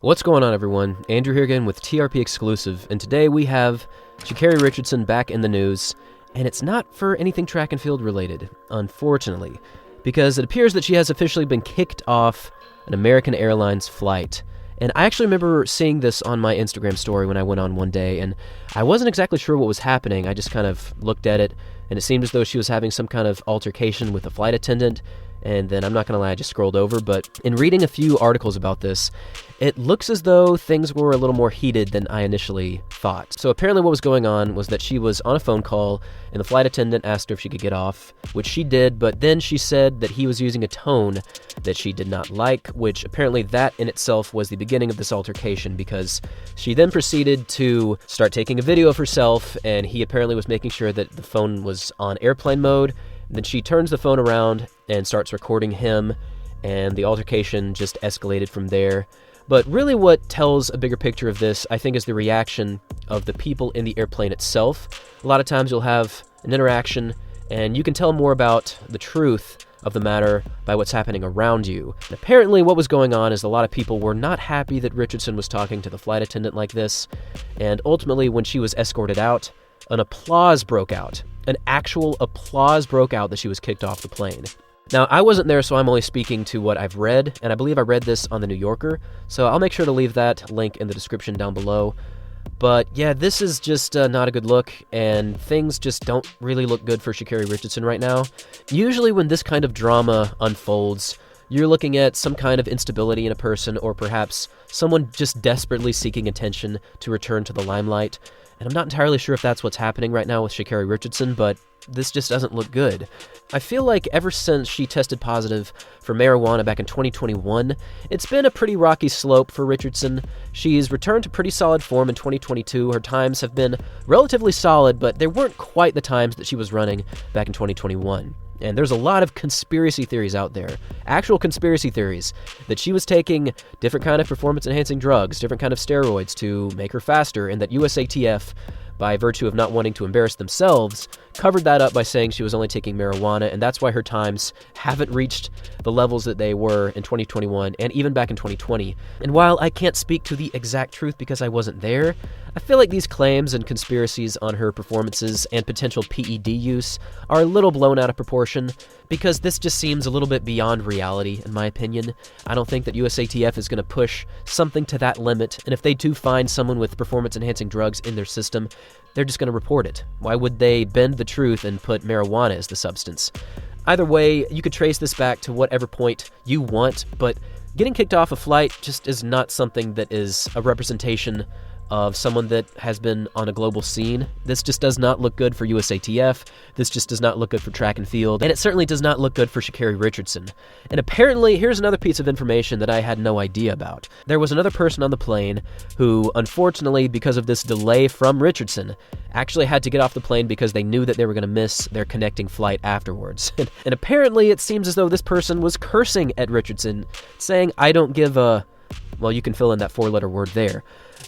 What's going on, everyone? Andrew here again with TRP Exclusive, and today we have Sha'Carri Richardson back in the news, and it's not for anything track and field related, unfortunately, because it appears that she has officially been kicked off an American Airlines flight. And I actually remember seeing this on my Instagram story when I went on one day, and I wasn't exactly sure what was happening. I just kind of looked at it, and it seemed as though she was having some kind of altercation with a flight attendant. And then, I'm not going to lie, I just scrolled over, but in reading a few articles about this, it looks as though things were a little more heated than I initially thought. So apparently what was going on was that she was on a phone call, and the flight attendant asked her if she could get off, which she did, but then she said that he was using a tone that she did not like, which apparently that in itself was the beginning of this altercation, because she then proceeded to start taking a video of herself, and he apparently was making sure that the phone was on airplane mode. Then she turns the phone around and starts recording him, and the altercation just escalated from there. But really what tells a bigger picture of this, I think, is the reaction of the people in the airplane itself. A lot of times you'll have an interaction, and you can tell more about the truth of the matter by what's happening around you. And apparently what was going on is a lot of people were not happy that Richardson was talking to the flight attendant like this, and ultimately when she was escorted out, an applause broke out. An actual applause broke out that she was kicked off the plane. Now, I wasn't there, so I'm only speaking to what I've read, and I believe I read this on The New Yorker, so I'll make sure to leave that link in the description down below. But yeah, this is just not a good look, and things just don't really look good for Sha'Carri Richardson right now. Usually when this kind of drama unfolds, you're looking at some kind of instability in a person, or perhaps someone just desperately seeking attention to return to the limelight. And I'm not entirely sure if that's what's happening right now with Sha'Carri Richardson, but this just doesn't look good. I feel like ever since she tested positive for marijuana back in 2021, it's been a pretty rocky slope for Richardson. She's returned to pretty solid form in 2022. Her times have been relatively solid, but they weren't quite the times that she was running back in 2021. And there's a lot of conspiracy theories out there, actual conspiracy theories, that she was taking different kind of performance-enhancing drugs, different kind of steroids to make her faster, and that USATF, by virtue of not wanting to embarrass themselves, covered that up by saying she was only taking marijuana, and that's why her times haven't reached the levels that they were in 2021 and even back in 2020. And while I can't speak to the exact truth because I wasn't there, I feel like these claims and conspiracies on her performances and potential PED use are a little blown out of proportion, because this just seems a little bit beyond reality, in my opinion. I don't think that USATF is going to push something to that limit, and if they do find someone with performance-enhancing drugs in their system, they're just going to report it. Why would they bend the truth and put marijuana as the substance? Either way, you could trace this back to whatever point you want, but getting kicked off a flight just is not something that is a representation of someone that has been on a global scene. This just does not look good for USATF, this just does not look good for track and field, and it certainly does not look good for Sha'Carri Richardson. And apparently, here's another piece of information that I had no idea about. There was another person on the plane who, unfortunately, because of this delay from Richardson, actually had to get off the plane because they knew that they were going to miss their connecting flight afterwards. And apparently, it seems as though this person was cursing at Richardson, saying, "I don't give a..." Well, you can fill in that four-letter word there.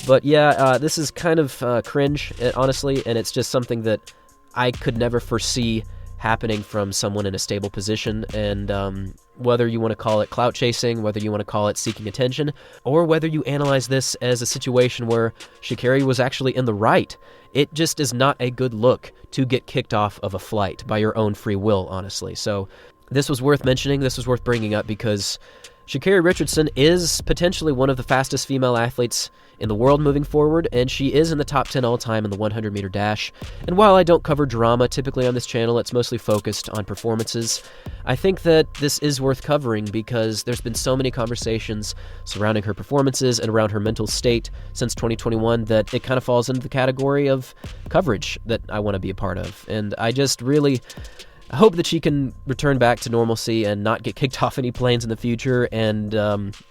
But yeah, this is kind of cringe, honestly, and it's just something that I could never foresee happening from someone in a stable position. And whether you want to call it clout chasing, whether you want to call it seeking attention, or whether you analyze this as a situation where Sha'Carri was actually in the right, it just is not a good look to get kicked off of a flight by your own free will, honestly. So this was worth mentioning, this was worth bringing up, because Sha'Carri Richardson is potentially one of the fastest female athletes in the world moving forward, and she is in the top 10 all-time in the 100-meter dash. And while I don't cover drama typically on this channel, it's mostly focused on performances, I think that this is worth covering because there's been so many conversations surrounding her performances and around her mental state since 2021 that it kind of falls into the category of coverage that I want to be a part of. And I just really I hope that she can return back to normalcy and not get kicked off any planes in the future. And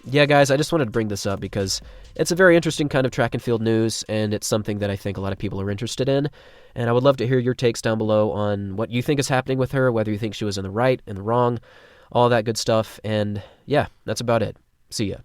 yeah, guys, I just wanted to bring this up because it's a very interesting kind of track and field news, and it's something that I think a lot of people are interested in. And I would love to hear your takes down below on what you think is happening with her, whether you think she was in the right, in the wrong, all that good stuff. And yeah, that's about it. See ya.